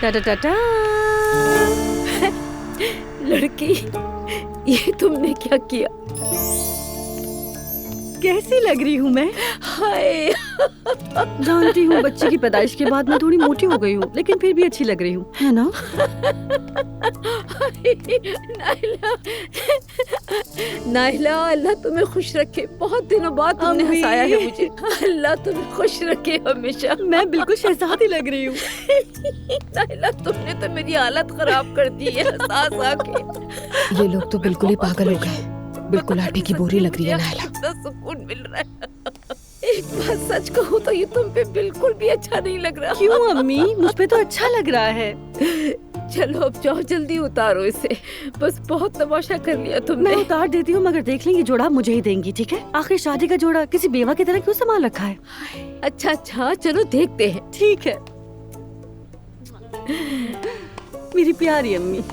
टाटा टाटा। लड़की, ये तुमने क्या किया? कैसी लग रही हूँ मैं? हाय। जानती हूँ बच्चे की पैदाइश के बाद मैं थोड़ी मोटी हो गई हूँ, लेकिन फिर भी अच्छी लग रही हूँ, है ना? नाइला, नाइला, अल्लाह तुम्हें खुश रखे। बहुत दिनों बाद तुमने हंसाया है मुझे। अल्लाह तुम्हें खुश रखे हमेशा। मैं बिल्कुल शहजादी लग रही हूँ। नाइला, तुमने तो मेरी हालत खराब कर दी है हंस के। ये लोग तो बिल्कुल ही पागल हो गए। बिल्कुल आटे की बोरी लग रही है नायला। कितना सुकून मिल रहा है। एक बात सच कहूँ तो ये तुम पे बिल्कुल भी अच्छा नहीं लग रहा। क्यों अम्मी? मुझ पे तो अच्छा लग रहा है। चलो अब जाओ, जल्दी उतारो इसे। बस बहुत तमाशा कर लिया तुमने। मैं उतार देती हूँ, मगर देख लेंगी जोड़ा मुझे ही देंगी, ठीक है? आखिर शादी का जोड़ा किसी बेवा की तरह क्यों संभाल रखा है? अच्छा अच्छा, चलो देखते हैं। ठीक है मेरी प्यारी अम्मी।